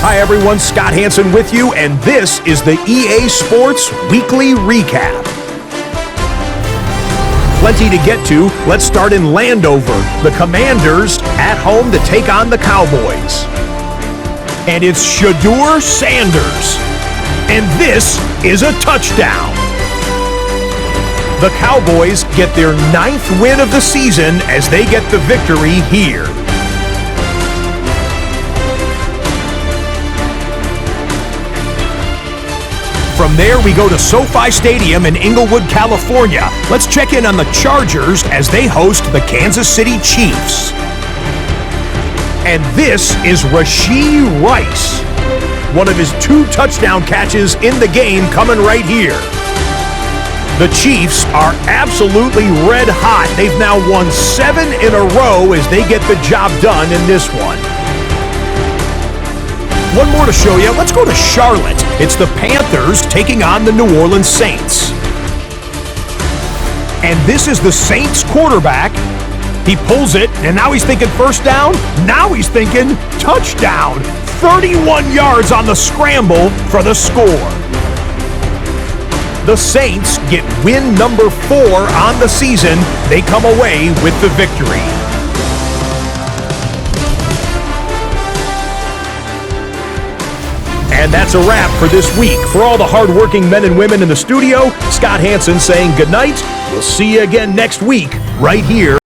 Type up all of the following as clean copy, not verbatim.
Hi everyone, Scott Hansen with you, and this is the EA Sports Weekly Recap. Plenty to get to. Let's start in Landover. The Commanders at home to take on the Cowboys. And it's Shedeur Sanders. And this is a touchdown. The Cowboys get their 9th win of the season as they get the victory here. From there, we go to SoFi Stadium in Inglewood, California. Let's check in on the Chargers as they host the Kansas City Chiefs. And this is Rashee Rice. One of his 2 touchdown catches in the game coming right here. The Chiefs are absolutely red hot. They've now won 7 in a row as they get the job done in this one. One more to show you. Let's go to Charlotte. It's the Panthers taking on the New Orleans Saints. And this is the Saints quarterback. He pulls it, and now he's thinking first down. Now he's thinking touchdown. 31 yards on the scramble for the score. The Saints get win number 4 on the season. They come away with the victory. And that's a wrap for this week. For all the hard-working men and women in the studio, Scott Hansen saying goodnight. We'll see you again next week, right here.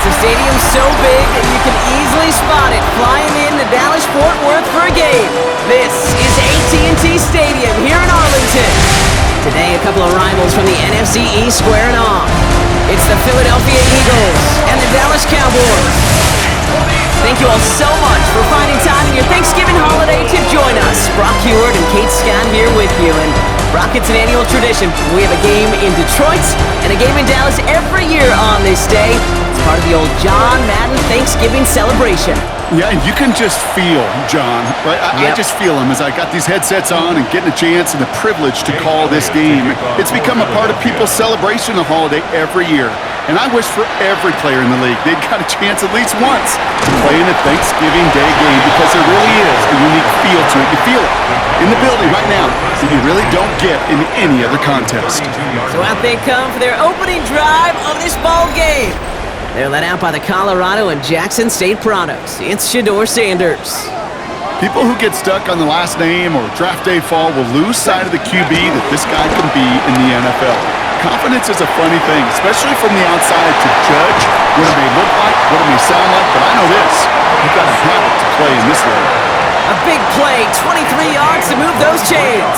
Stadium so big that you can easily spot it flying into Dallas-Fort Worth for a game. This is AT&T Stadium here in Arlington. Today, a couple of rivals from the NFC East squaring off. It's the Philadelphia Eagles and the Dallas Cowboys. Thank you all so much for finding time in your Thanksgiving holiday to join us. Brock Heward and Kate Scott here with you. And Brock, it's an annual tradition. We have a game in Detroit and a game in Dallas every year on this day. It's part of the old John Madden Thanksgiving celebration. Yeah, and you can just feel John, right? I just feel him as I got these headsets on and getting a chance and the privilege to call this game. It's become a part of people's celebration of the holiday every year. And I wish for every player in the league they'd got a chance at least once to play in a Thanksgiving Day game because there really is a unique feel to it. You feel it in the building right now that you really don't get in any other contest. So out they come for their opening drive of this ball game. They're led out by the Colorado and Jackson State products. It's Shedeur Sanders. People who get stuck on the last name or draft day fall will lose sight of the QB that this guy can be in the NFL. Confidence is a funny thing, especially from the outside to judge what it may look like, what it may sound like, but I know this. You've got to have it to play in this league. A big play, 23 yards to move those chains.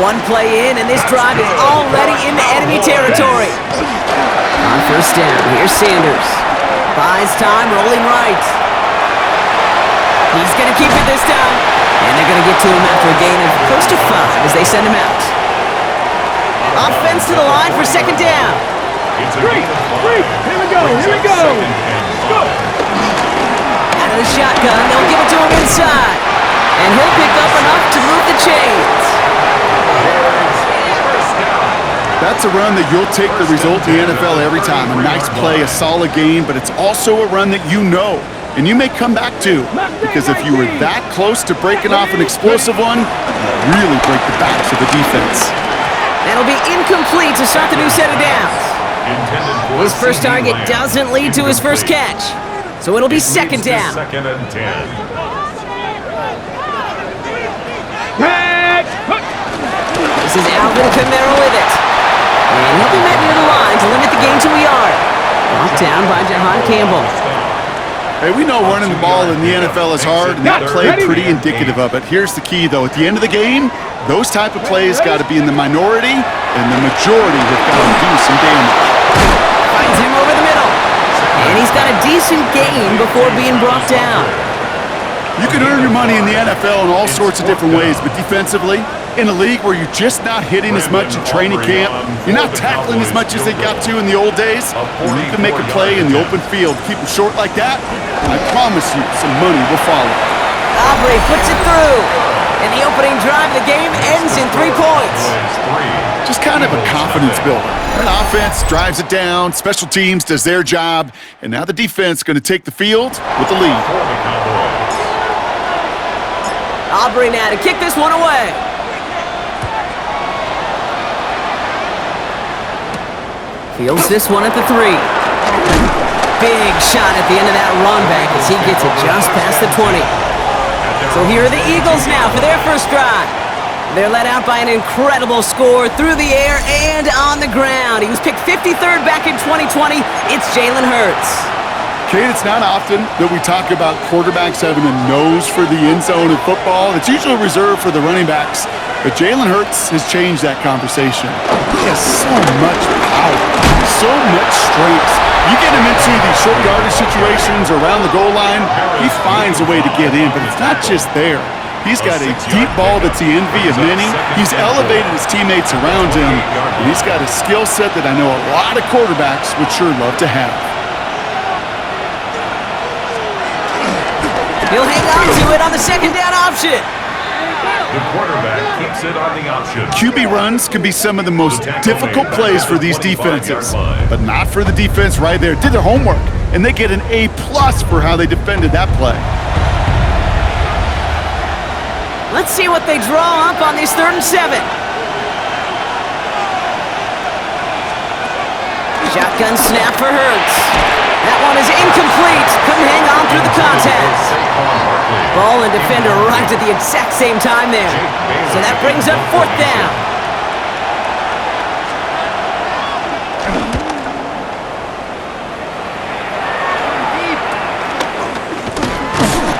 One play in, and this drive is already into enemy territory. On first down, here's Sanders. Buys time, rolling right. He's going to keep it this time. And they're going to get to him after a gain of close to 5 as they send him out. Offense to the line for second down. Great. Here we go. Go. Out of the shotgun, they'll give it to him inside. And he'll pick up enough to move the chains. That's a run that you'll take the result in the NFL every time. A nice play, a solid game, but it's also a run that you know and you may come back to, because if you were that close to breaking off an explosive one, you really break the backs of the defense. That'll be incomplete to start the new set of downs. His first target doesn't lead to his first catch, so it'll be second down. Second and 10. This is Alvin Kamara with it. And he'll be met near the line to limit the gain to a yard. Brought down by Jahan Campbell. Hey, we know running the ball in the NFL is hard, and that play pretty indicative of it. Here's the key, though. At the end of the game, Those type of plays got to be in the minority, and the majority have got to do some damage. Finds him over the middle. And he's got a decent gain before being brought down. You can earn your money in the NFL in all sorts of different ways, but defensively, in a league where you're just not hitting as much in training camp, you're not tackling as much as they got to in the old days, and you can make a play in the open field, keep them short like that, and I promise you some money will follow. Aubrey puts it through. And the opening drive of the game ends in 3 points. Just kind of a confidence builder. An offense drives it down, special teams does their job, and now the defense going to take the field with the lead. Aubrey now to kick this one away. Fields this one at the 3. Big shot at the end of that run back as he gets it just past the 20. So here are the Eagles now for their first drive. They're led out by an incredible score through the air and on the ground. He was picked 53rd back in 2020. It's Jalen Hurts. Kate, it's not often that we talk about quarterbacks having a nose for the end zone in football. It's usually reserved for the running backs. But Jalen Hurts has changed that conversation. He has so much power, so much strength. You get him into these short yardage situations around the goal line, he finds a way to get in. But it's not just there. He's got a deep ball that's the envy of many. He's elevated his teammates around him. And he's got a skill set that I know a lot of quarterbacks would sure love to have. He'll hang on to it on the second down option. The quarterback keeps it on the option. QB runs can be some of the most difficult plays for these defenses, but not for the defense right there. Did their homework, and they get an A+ for how they defended that play. Let's see what they draw up on this 3rd and 7. Shotgun snap for Hurts. That one is incomplete. Couldn't hang on through the contact. Ball and defender arrived at the exact same time there. So that brings up 4th down.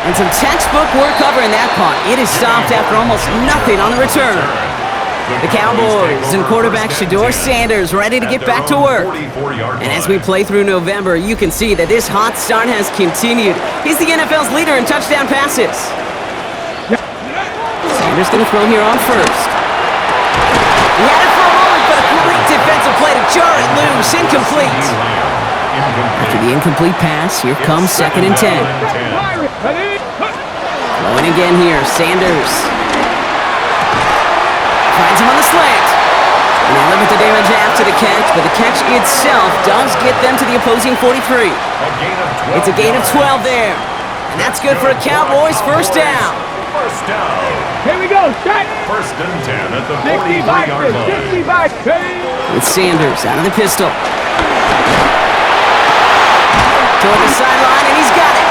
And some textbook work covering that punt. It is stopped after almost nothing on the return. The Cowboys and quarterback Shedeur Sanders ready to get back to work. And as we play through November, you can see that this hot start has continued. He's the NFL's leader in touchdown passes. Sanders going to throw here on 1st. He had it for a moment, but a great defensive play to jar it loose. Incomplete. After the incomplete pass, here comes 2nd and 10. Throwing again here, Sanders. Finds him on the slant. And they limit the damage after the catch, but the catch itself does get them to the opposing 43. It's a gain of 12 there. And that's good for a Cowboys first down. Here we go, set. 1st and 10 at the 43-yard line. With Sanders out of the pistol. Toward the sideline, and he's got it.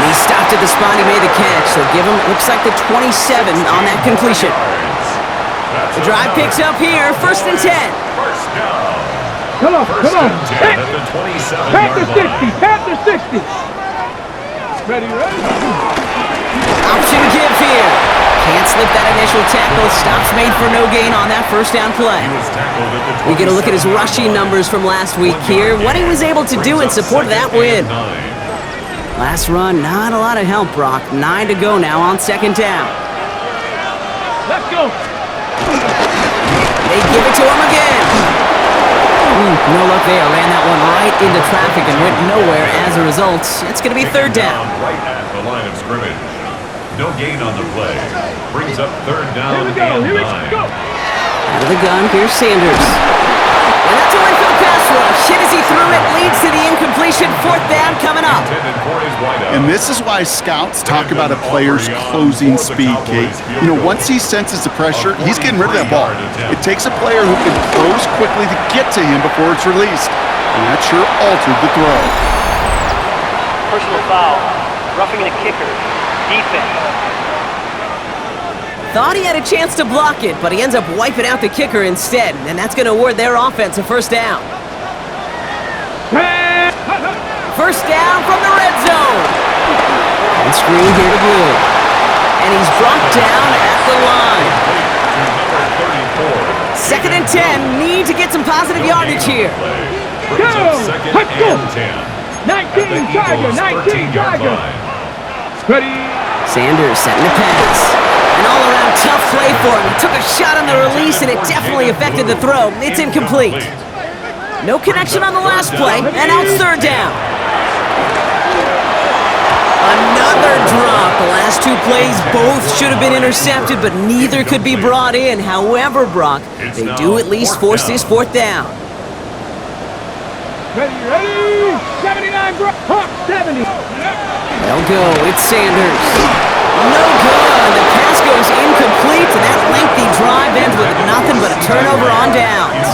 And he stopped at the spot he made the catch, so give him, looks like the 27 on that completion. The drive picks up here, 1st and 10. First down. Come on. At the 27-yard line. Panther 60. Ready. Option give here. Can't slip that initial tackle. Stops made for no gain on that first down play. We get a look at his rushing numbers from last week here. What he was able to do in support of that win. Last run, not a lot of help, Brock. 9 to go now on 2nd down. Let's go. They give it to him again. No luck there. Ran that one right into traffic and went nowhere as a result. It's going to be 3rd down. Right at the line of scrimmage. No gain on the play. Brings up 3rd down Here we go. and Here we 9. go. Out of the gun, here's Sanders. And that's a win for the pass rush. Hit as he threw it, leads to the incompletion. 4th down coming up. And this is why scouts talk about a player's closing speed, Kate. You know, once he senses the pressure, he's getting rid of that ball. It takes a player who can close quickly to get to him before it's released. And that sure altered the throw. Personal foul. Roughing the kicker. Defense. Thought he had a chance to block it, but he ends up wiping out the kicker instead. And that's going to award their offense a 1st down. 1st down from the red zone. And screen here to Blue. and he's brought down at the line. Second and 10, need to get some positive yardage here. Go! Let's go! 19 Tiger, 19 Tiger. Ready? Sanders setting the pass. An all-around tough play for him. He took a shot on the release, and it definitely affected the throw. It's incomplete. No connection on the last play, and out third down. Another drop. The last two plays both should have been intercepted, but neither could be brought in. However, Brock, they do at least force this fourth down. Ready? 79, bro. 70. They'll go. It's Sanders. No good. The pass goes incomplete, and that lengthy drive ends with nothing but a turnover on downs.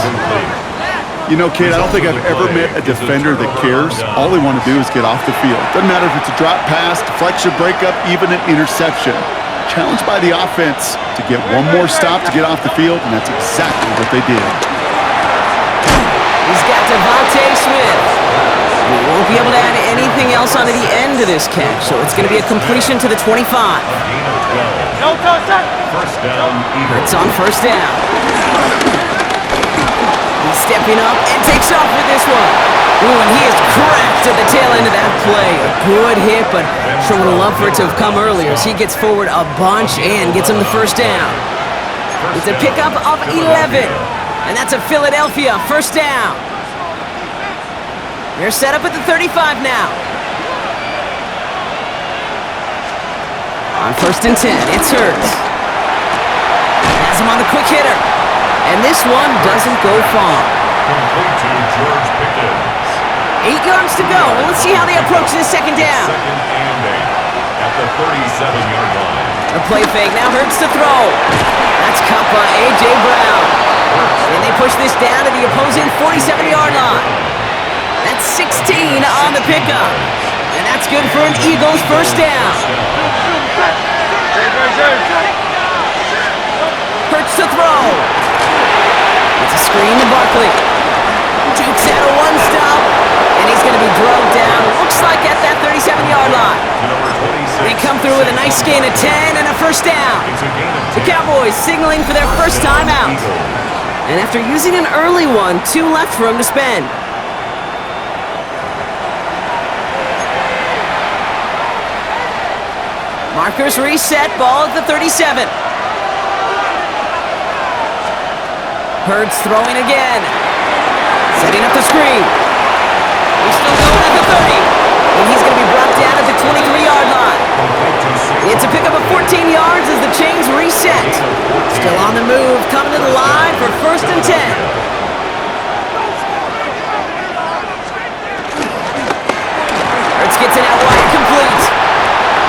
You know, kid, I don't think I've ever met a defender that cares. All they want to do is get off the field. Doesn't matter if it's a drop pass, deflection, breakup, even an interception. Challenged by the offense to get one more stop to get off the field, and that's exactly what they did. He's got Devontae Smith. He won't be able to add anything else onto the end of this catch, so it's going to be a completion to the 25. It's on first down. He's stepping up and takes off with this one. Ooh, and he is cracked at the tail end of that play. A good hit, but sure would have loved for it to have come earlier as he gets forward a bunch and gets him the first down. It's a pickup of 11, and that's a Philadelphia first down. They're set up at the 35 now. On first and 10, it's Hurts. Has him on the quick hitter. And this one doesn't go far. 8 yards to go. Let's see how they approach this second down. At the 37-yard line. The play fake now Hurts to throw. That's caught by A.J. Brown. And they push this down to the opposing 47-yard line. That's 16 on the pickup. And that's good for an Eagles first down. Hurts to throw. It's a screen to Barkley. Jukes out a one-stop, and he's going to be drugged down. Looks like at that 37-yard line. They come through with a nice gain of 10 and a first down. The Cowboys signaling for their first time out. And after using an early one, 2 left for him to spend. Markers reset, ball at the 37. Hurts throwing again. Setting up the screen. He's still going at the 30. And he's going to be brought down at the 23-yard line. It's a pickup of 14 yards as the chains reset. Still on the move, coming to the line for first and 10. Hurts gets it out wide, complete.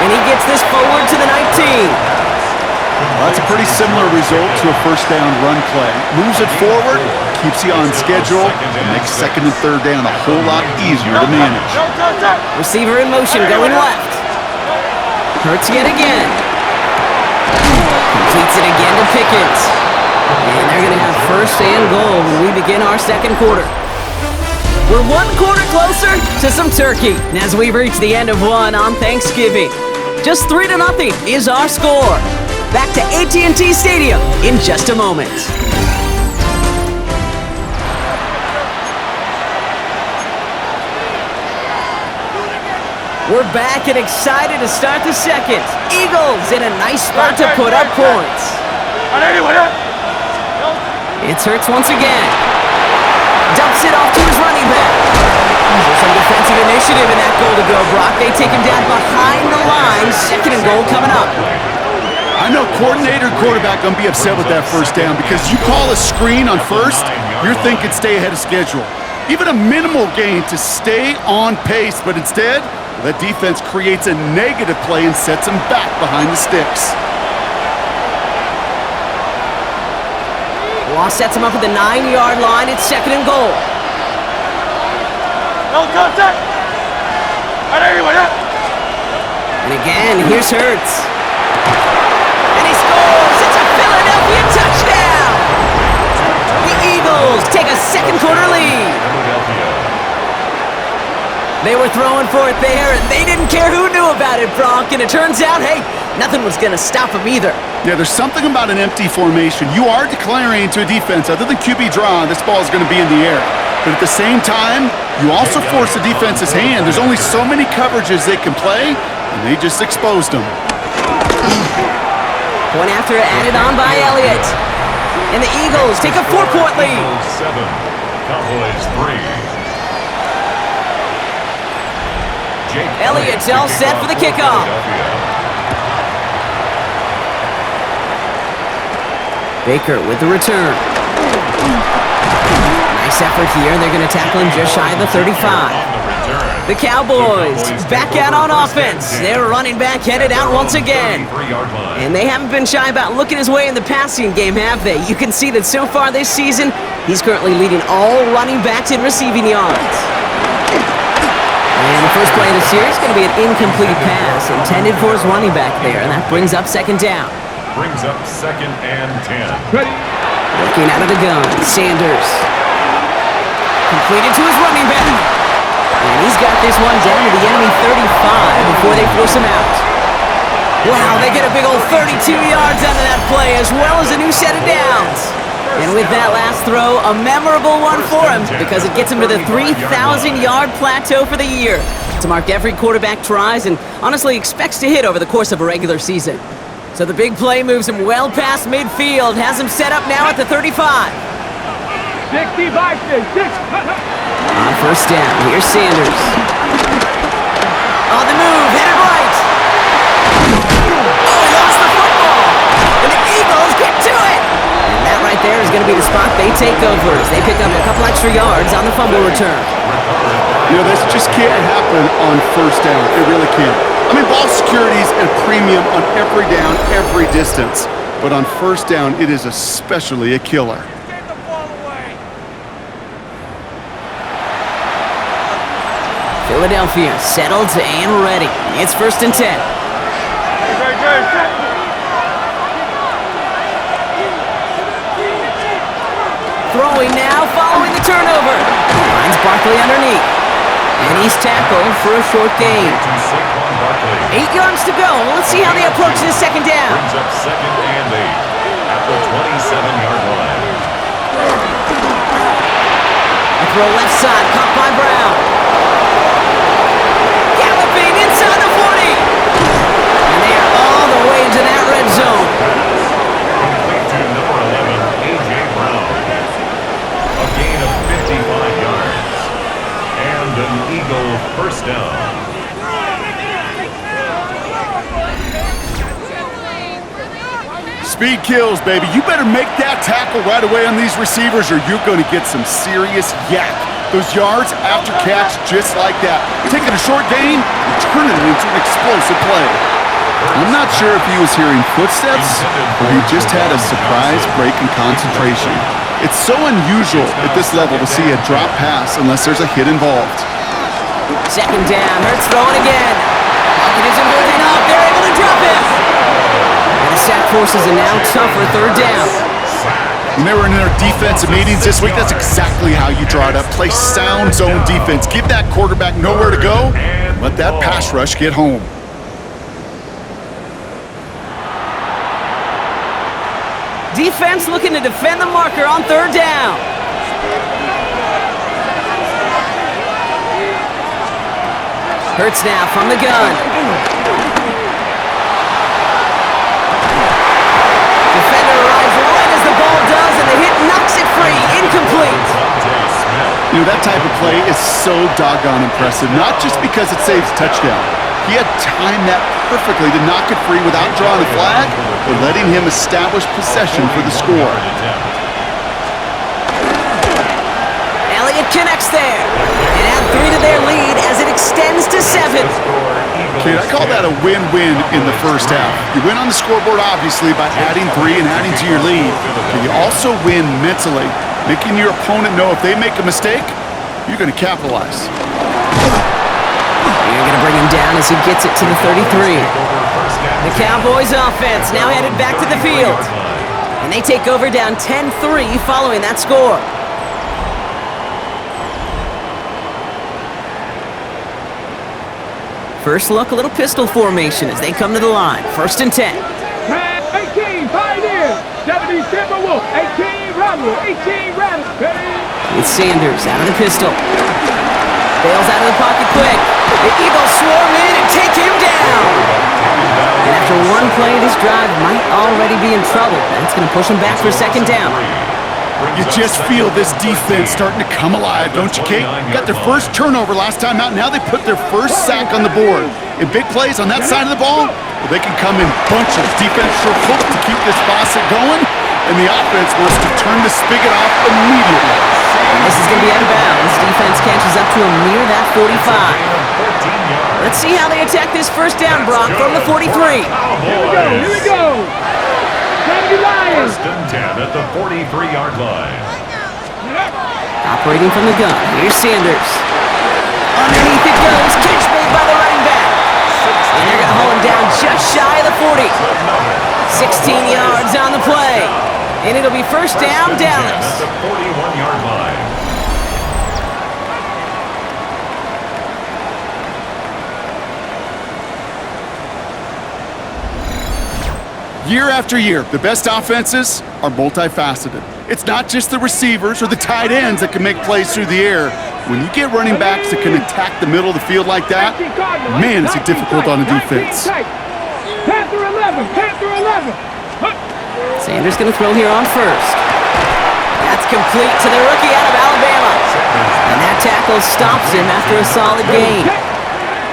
And he gets this forward to the 19. Well, that's a pretty similar result to a first down run play. Moves it forward, keeps you on schedule, and makes second and third down a whole lot easier to manage. Receiver in motion, going left. Hurts yet again. Completes it again to Pickens. And they're going to have first and goal when we begin our second quarter. We're 1 quarter closer to some turkey as we reach the end of one on Thanksgiving. Just 3-0 is our score. Back to AT&T Stadium in just a moment. We're back and excited to start the second. Eagles in a nice spot to put up points. It's Hurts once again. Dumps it off to his running back. There's some defensive initiative in that goal to go, Brock. They take him down behind the line. Second and goal coming up. I know coordinator and quarterback going to be upset with that first down because you call a screen on first, you're thinking stay ahead of schedule. Even a minimal gain to stay on pace, but instead, that defense creates a negative play and sets them back behind the sticks. Law sets him up at the 9-yard line. It's second and goal. And again, here's Hurts. And he scores! It's a Philadelphia touchdown! The Eagles take a second quarter lead. They were throwing for it there, and they didn't care who knew about it, Bronk. And it turns out, hey, Nothing was going to stop him either. Yeah, there's something about an empty formation. You are declaring to a defense, other than QB draw, this ball is going to be in the air. But at the same time, you also force the defense's hand. There's only so many coverages they can play, and they just exposed them. Point after added on by Elliott. And the Eagles take a 4-point lead. Eagles 7, Cowboys 3. Jake Elliott's all set for the kickoff. Baker with the return. Nice effort here. They're going to tackle him just shy of the 35. The Cowboys back out on offense. Their running back headed out once again. And they haven't been shy about looking his way in the passing game, have they? You can see that so far this season, he's currently leading all running backs in receiving yards. And the first play of the series is going to be an incomplete pass intended for his running back there, and that brings up second down. Brings up 2nd and 10. Looking out of the gun, Sanders. Completed to his running back. And he's got this one down to the enemy 35 before they force him out. Wow, they get a big old 32 yards out of that play, as well as a new set of downs. And with that last throw, a memorable one for him because it gets him to the 3,000-yard plateau for the year. To mark every quarterback tries and honestly expects to hit over the course of a regular season. So the big play moves him well past midfield, has him set up now at the 35. 65, 6. On first down, here's Sanders. On the move, headed right. Oh, he lost the football. And the Eagles get to it. And that right there is going to be the spot they take over as they pick up a couple extra yards on the fumble return. You know, this just can't happen on first down. It really can't. I mean, ball security is at a premium on every down, every distance. But on first down, it is especially a killer. Philadelphia settled and ready. It's 1st and 10. Throwing now, following the turnover. Finds Barkley underneath. And he's tackled for a short gain. 8 yards to go. Let's see how they approach this second down. Brings up 2nd and 8 at the 27-yard line. A throw left side, caught by Brown. Galloping inside the 40. And they are all the way into that red zone. Complete to number 11, A.J. Brown. A gain of 55 yards. And an Eagle first down. Speed kills, baby. You better make that tackle right away on these receivers or you're going to get some serious yak. Those yards after catch just like that. Taking a short gain and turning it into an explosive play. I'm not sure if he was hearing footsteps or he just had a surprise break in concentration. It's so unusual at this level to see a drop pass unless there's a hit involved. Second down, Hurts throwing again. Hawkins isn't holding up. They're able to drop him. And the sack forces a now tougher third down. When they were in their defensive meetings this week, that's exactly how you draw it up. Play sound zone defense. Give that quarterback nowhere to go. Let that pass rush get home. Defense looking to defend the marker on third down. Hurts now from the gun. Defender arrives right as the ball does, and the hit knocks it free. Incomplete. You know, that type of play is so doggone impressive, not just because it saves a touchdown. He had timed that perfectly to knock it free without drawing a flag, but letting him establish possession for the score. Elliott connects there, and add 3 to their lead as it extends to 7. Okay, I call that a win-win in the first half. You win on the scoreboard, obviously, by adding 3 and adding to your lead, but you also win mentally, making your opponent know if they make a mistake, you're going to capitalize. You're going to bring him down as he gets it to the 33. The Cowboys offense now headed back to the field. And they take over down 10-3 following that score. First look, a little pistol formation as they come to the line. 1st and 10. 18, Pioneers. 70, Timberwolf. 18, Rebel. 18, Rebel. It's Sanders out of the pistol. Bails out of the pocket quick. The Eagles swarm in and take him down. And after one play, this drive might already be in trouble. That's going to push him back for 2nd down. You just feel this defense starting to come alive, don't you, Kate? Got their first turnover last time out. Now they put their first sack on the board. In big plays on that side of the ball, well, they can come in bunches. Defense sure hopes to keep this faucet going, and the offense wants to turn the spigot off immediately. This is going to be out of bounds. Defense catches up to him near that 45. Let's see how they attack this 1st down, Brock, from the 43. Here we go. 1st and 10 at the 43-yard line. Operating from the gun. Here's Sanders. Underneath it goes. Catch made by the running back. And they're going to haul him down just shy of the 40. 16 yards on the play. And it'll be 1st down, Dallas. At the 41-yard line. Year after year, the best offenses are multifaceted. It's not just the receivers or the tight ends that can make plays through the air. When you get running backs that can attack the middle of the field like that, man, is it difficult on a defense. Panther 11, Panther 11. Sanders going to throw here on 1st. That's complete to the rookie out of Alabama. And that tackle stops him after a solid gain.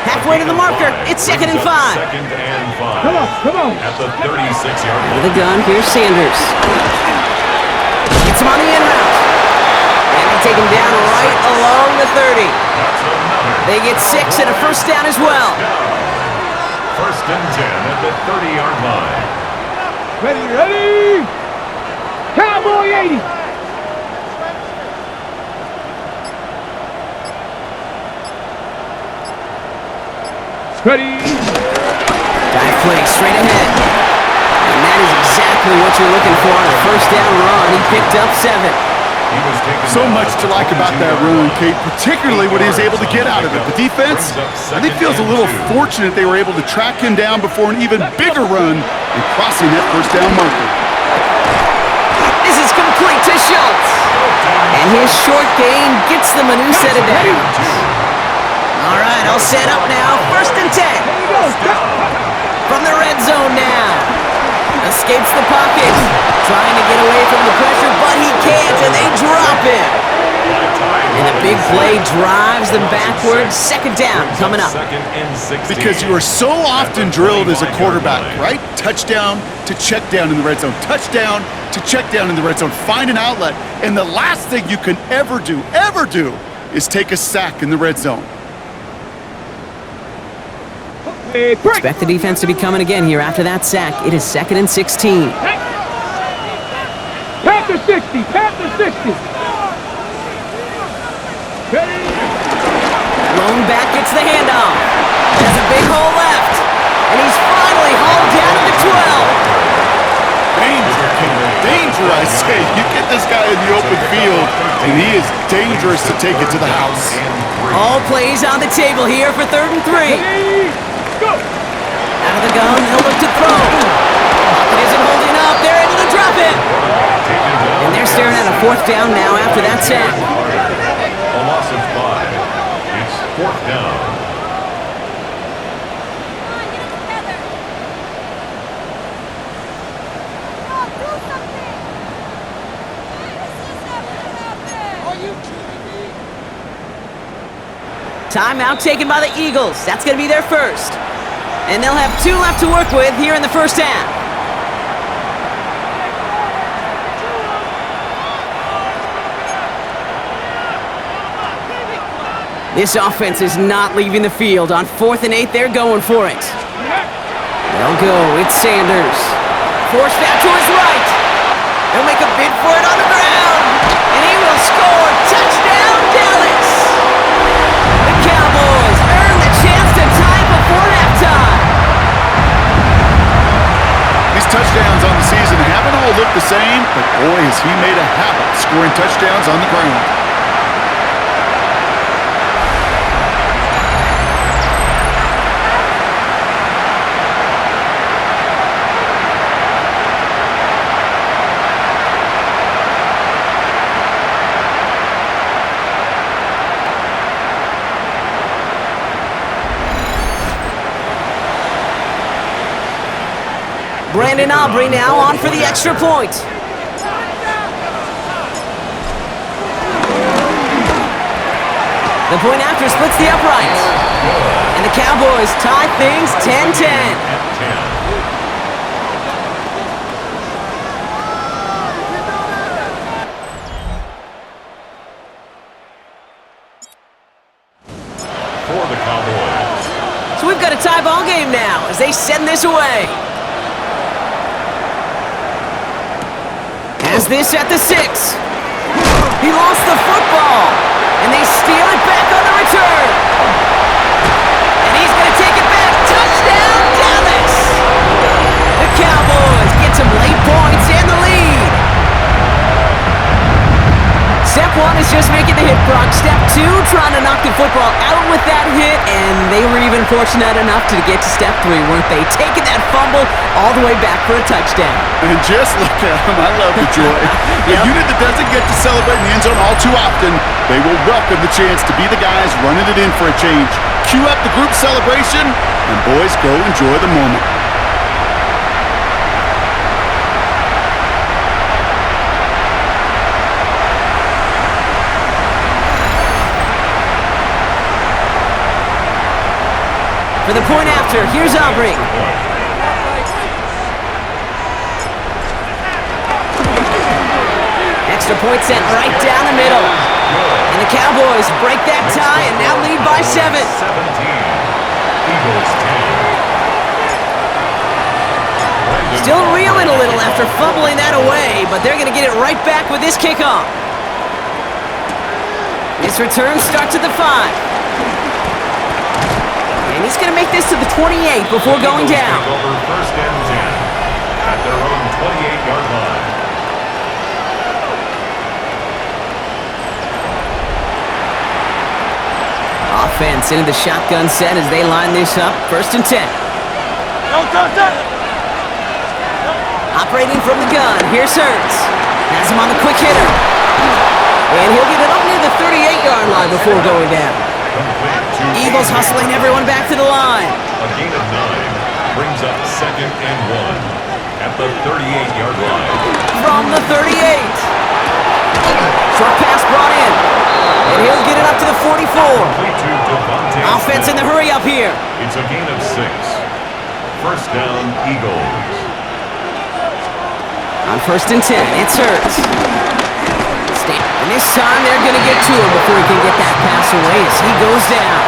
Halfway to the marker, it's 2nd and 5. 2nd and 5. Come on. At the 36-yard line. Out of the gun, here's Sanders. Gets him on the in route. And they take him down right along the 30. They get 6 and a 1st down as well. 1st and 10 at the 30-yard line. Ready. Cowboy 80. Ready. Dive play straight ahead. And that is exactly what you're looking for on a 1st down run. He picked up 7. So much to like about that run, Kate, particularly what he was able to get out of it. The defense, I think, feels a little fortunate they were able to track him down before an even bigger run and crossing that 1st down marker. This is complete to Schultz. And his short gain gets them a new set of downs. All right, all set up now. 1st and 10. From the red zone now. Escapes the pocket. Trying to get away from the pressure, but he can't, and they drop him. And the big play drives them backwards. 2nd down coming up. Because you are so often drilled as a quarterback, right? Touchdown to check down in the red zone. Touchdown to check down in the red zone. Find an outlet. And the last thing you can ever do, is take a sack in the red zone. Expect the defense to be coming again here after that sack. It is 2nd and 16. Panther 60, Panther 60. Lone back gets the handoff. Has a big hole left. And he's finally hauled down to the 12. Danger, Kinger. Danger, I say. You get this guy in the open field, and he is dangerous to take it to the house. All plays on the table here for 3rd and 3. Go. Out of the gun, he'll look to throw. Pocket isn't holding up. They're able to drop it. And they're staring at a 4th down now after that sack. A loss of 5. It's 4th down. Timeout taken by the Eagles. That's going to be their 1st. And they'll have 2 left to work with here in the 1st half. This offense is not leaving the field. On 4th and 8, they're going for it. They'll go. It's Sanders. Forced out to his right. They'll make a bid for it on the ground. And he will score. Touchdown, Dallas. The Cowboys earn the chance to tie before halftime. These touchdowns on the season haven't all looked the same, but boy, has he made a habit of scoring touchdowns on the ground. Brandon Aubrey now on for the extra point. The point after splits the uprights. And the Cowboys tie things 10-10. For the Cowboys. So we've got a tie ball game now as they send this away. Has this at the 6. He lost the football, and they steal it back on the return. And he's going to take it back. Touchdown, Dallas! The Cowboys get some late points and the lead. Step 1 is just making the hit, Brock. Step 2, trying to knock the football out with that hit, and they were even fortunate enough to get to step 3, weren't they? Taking that fumble all the way back for a touchdown. And just look at him. I love the joy. Yep. A unit that doesn't get to celebrate in the end zone all too often, they will welcome the chance to be the guys running it in for a change. Cue up the group celebration, and boys, go enjoy the moment. For the point after, here's Aubrey. Extra point sent right down the middle. And the Cowboys break that tie and now lead by 7. 17. Eagles 10. Still reeling a little after fumbling that away, but they're going to get it right back with this kickoff. This return starts at the 5. And he's going to make this to the 28 before going down. Over first and 10 at their own 28-yard line. Offense into the shotgun set as they line this up. First and 10. Operating from the gun. Here's Hurts. Has him on the quick hitter. And he'll get it up near the 38-yard line before going down. Eagles hustling everyone back to the line. A gain of 9 brings up second and 1 at the 38-yard line. From the 38. Short pass brought in. And he'll get it up to the 44. Offense in the hurry up here. It's a gain of 6. First down, Eagles. On first and 10, it's Hurts. And this time they're going to get to him before he can get that pass away as he goes down.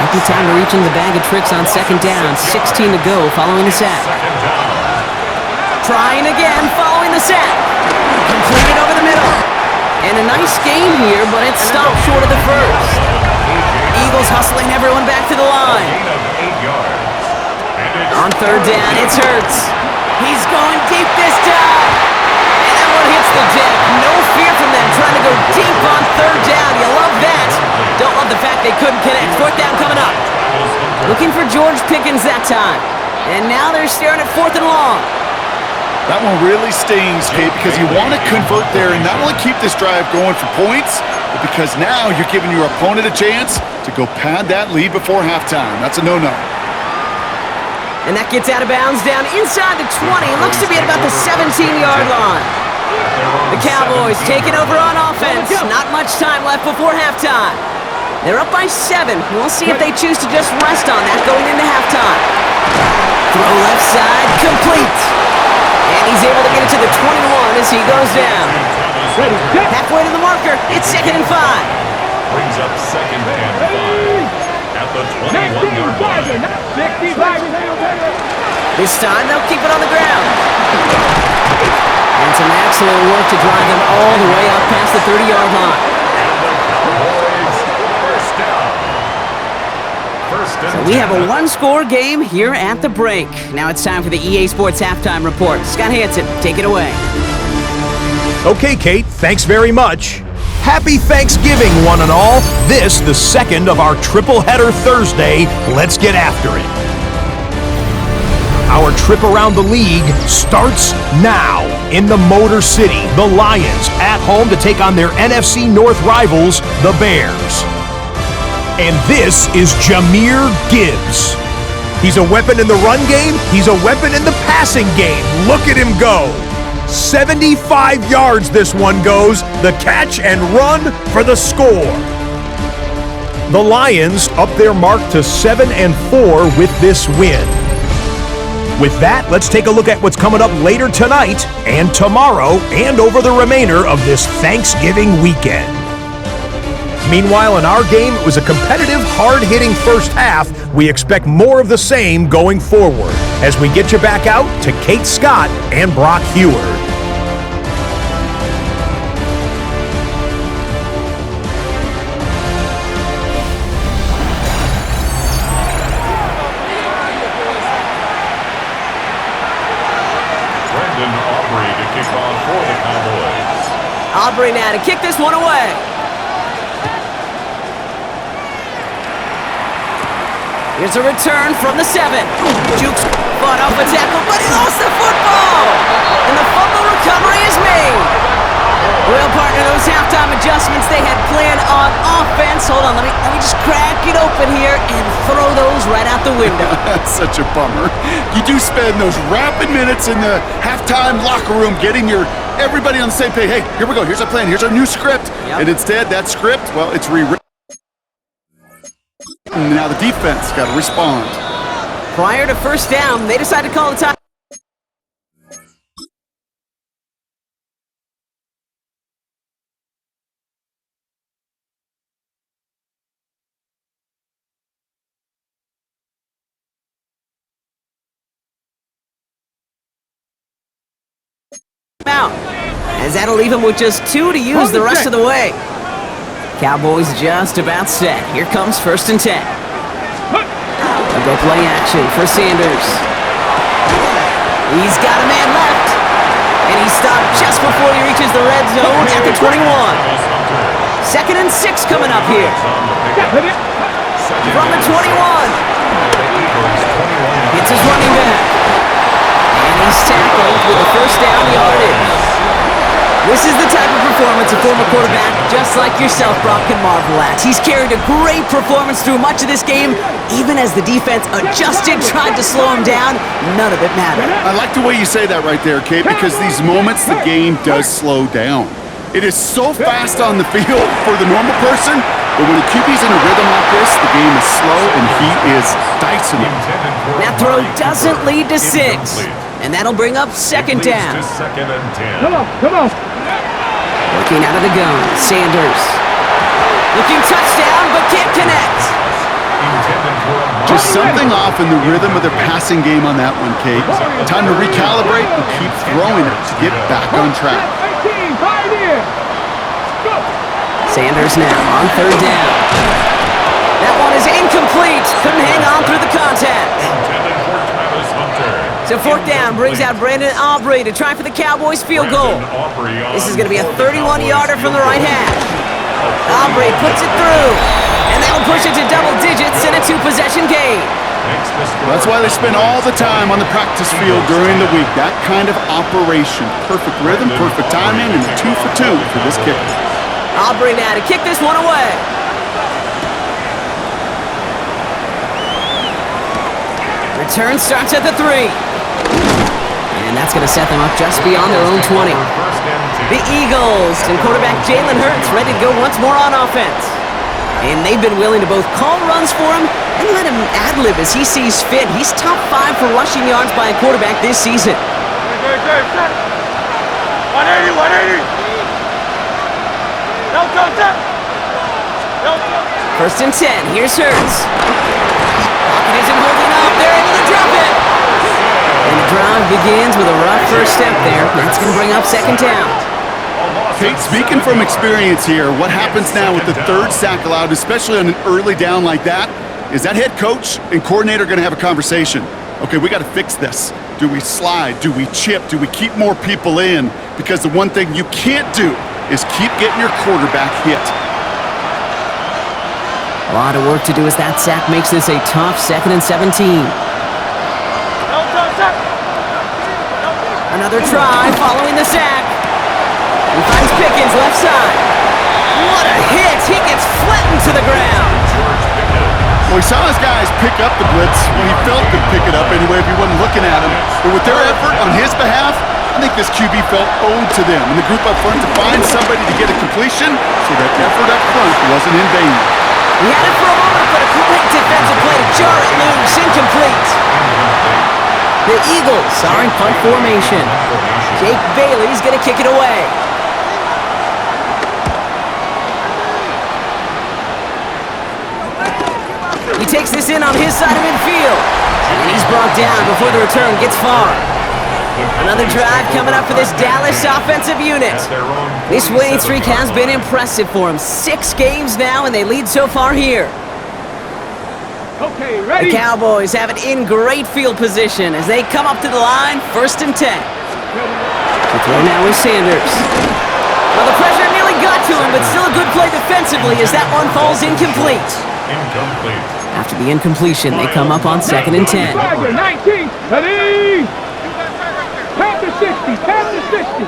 Might be time to reach in the bag of tricks on second down. 16 to go following the sack. Trying again following the sack. Completed over the middle. And a nice game here, but it stopped short of the first. Eagles hustling everyone back to the line. On third down, it's Hurts. He's going deep this time. And that one hits the deck. No fear from them trying to go deep on third down. You love that. Don't love the fact they couldn't connect. Fourth down coming up. Looking for George Pickens that time. And now they're staring at 4th and long. That one really stings, Kate, because you want to convert there and not only keep this drive going for points, but because now you're giving your opponent a chance to go pad that lead before halftime. That's a no-no. And that gets out of bounds down inside the 20. Looks to be at about the 17-yard line. The Cowboys taking over on offense. Not much time left before halftime. They're up by 7. We'll see if they choose to just rest on that going into halftime. Throw left side, complete. And he's able to get it to the 21 as he goes down. Halfway to the marker, it's 2nd and 5. Brings up second and 5 at the 21-yard line. This time they'll keep it on the ground. And some excellent work to drive them all the way up past the 30-yard line. So we have a one-score game here at the break. Now it's time for the EA Sports Halftime Report. Scott Hansen, take it away. Okay, Kate, thanks very much. Happy Thanksgiving, one and all. This, the second of our triple-header Thursday. Let's get after it. Our trip around the league starts now. In the Motor City, the Lions at home to take on their NFC North rivals, the Bears. And this is Jahmyr Gibbs. He's a weapon in the run game. He's a weapon in the passing game. Look at him go. 75 yards this one goes. The catch and run for the score. The Lions up their mark to 7-4 with this win. With that, let's take a look at what's coming up later tonight and tomorrow and over the remainder of this Thanksgiving weekend. Meanwhile, in our game, it was a competitive, hard-hitting first half. We expect more of the same going forward as we get you back out to Kate Scott and Brock Heward. To kick off for the Cowboys. Aubrey now to kick this one away. Here's a return from the 7. Jukes fought off a tackle, but he lost the football. And the fumble recovery is made. Well, partner, those halftime adjustments they had planned on offense. Hold on, let me just crack it open here and throw those right out the window. That's such a bummer. You do spend those rapid minutes in the halftime locker room getting everybody on the same page. Hey, here we go. Here's our plan. Here's our new script. Yep. And instead, that script, well, it's rewritten. Now the defense got to respond. Prior to first down, they decided to call the time. Out, as that'll leave him with just 2 to use the rest of the way. Cowboys just about set. Here comes 1st and 10. They'll go play action for Sanders. He's got a man left, and he stopped just before he reaches the red zone at the 21. 2nd and 6 coming up here. From the 21. It's his running back. And he's tackled with a first down yardage. This is the type of performance a former quarterback just like yourself, Brock, can marvel at. He's carried a great performance through much of this game. Even as the defense adjusted, tried to slow him down, none of it mattered. I like the way you say that right there, Kate, because these moments the game does slow down. It is so fast on the field for the normal person, but when a QB's in a rhythm like this, the game is slow and he is dicing it. That throw doesn't lead to 6, and that'll bring up 2nd down. Come on. Looking out of the gun, Sanders. Looking touchdown, but can't connect. Just something off in the rhythm of their passing game on that one, Kate. Time to recalibrate and keep throwing it to get back on track. Sanders now on 3rd down. That one is incomplete. Couldn't hang on through the contact. So 4th down brings out Brandon Aubrey to try for the Cowboys field goal. This is going to be a 31-yarder from the right hash. Aubrey puts it through, and that'll push it to double digits in a 2-possession game. That's why they spend all the time on the practice field during the week. That kind of operation. Perfect rhythm, perfect timing, and 2 for 2 for this kicker. Aubrey now to kick this one away. Return starts at the 3. And that's going to set them up just beyond their own 20. The Eagles and quarterback Jalen Hurts ready to go once more on offense. And they've been willing to both call runs for him and let him ad-lib as he sees fit. He's top 5 for rushing yards by a quarterback this season. 180. 1st and 10. Here's Hurts. Pocket isn't holding up. They're able to drop it. And the drive begins with a rough first step there. That's going to bring up 2nd down. Kate, speaking from experience here, what happens now with the 3rd sack allowed, especially on an early down like that, is that head coach and coordinator going to have a conversation. Okay, we got to fix this. Do we slide? Do we chip? Do we keep more people in? Because the one thing you can't do is keep getting your quarterback hit. A lot of work to do as that sack makes this a tough 2nd and 17. Another try following the sack. He finds Pickens left side. What a hit! He gets flattened to the ground. Well, he saw his guys pick up the blitz. Well, he felt them pick it up anyway if he wasn't looking at him. But with their effort on his behalf, I think this QB felt owed to them and the group up front to find somebody to get a completion so that effort up front wasn't in vain. He had it for a moment, but a great defensive play to jar it loose. Incomplete. The Eagles are in punt formation. Jake Bailey's going to kick it away. He takes this in on his side of midfield. And he's brought down before the return gets far. Another drive coming up for this Dallas offensive unit. This winning streak has been impressive for them. 6 games now, and they lead so far here. Okay, ready? The Cowboys have it in great field position as they come up to the line, 1st and 10. To throw now with Sanders. Well, the pressure nearly got to him, but still a good play defensively as that one falls incomplete. After the incompletion, they come up on 2nd and 10. 19, ready? Tap to 60, tap to 60.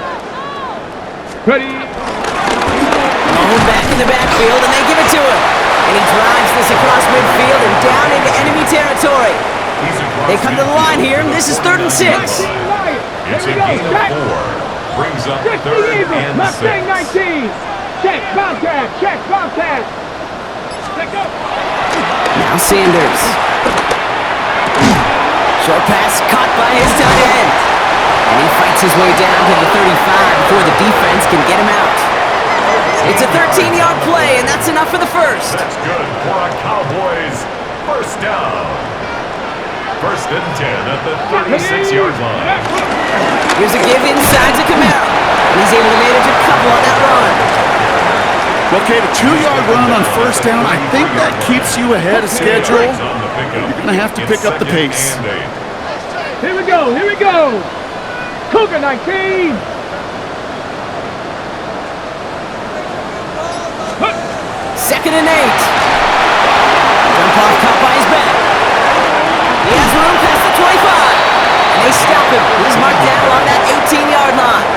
Ready? Home back in the backfield, and they give it to him. And he drives this across midfield and down into enemy territory. They come to the line here, and this is 3rd and 6. It's a gain of 4. Brings up 3rd and 6. 19. Check, contact, check, contact. Now Sanders. Short pass caught by his tight end. And he fights his way down to the 35 before the defense can get him out. It's a 13-yard play, and that's enough for the first. That's good for a Cowboys first down. 1st and 10 at the 36-yard line. Here's a give inside to Camaro. And he's able to manage a couple on that run. Okay, the 2-yard run on 1st down, I think that keeps you ahead of schedule. You're going to have to pick up the pace. Here we go, here we go. Cougar 19. 2nd and 8. Jump off caught by his back. He has room past the 25. And they stop him. He's marked down on that 18-yard line.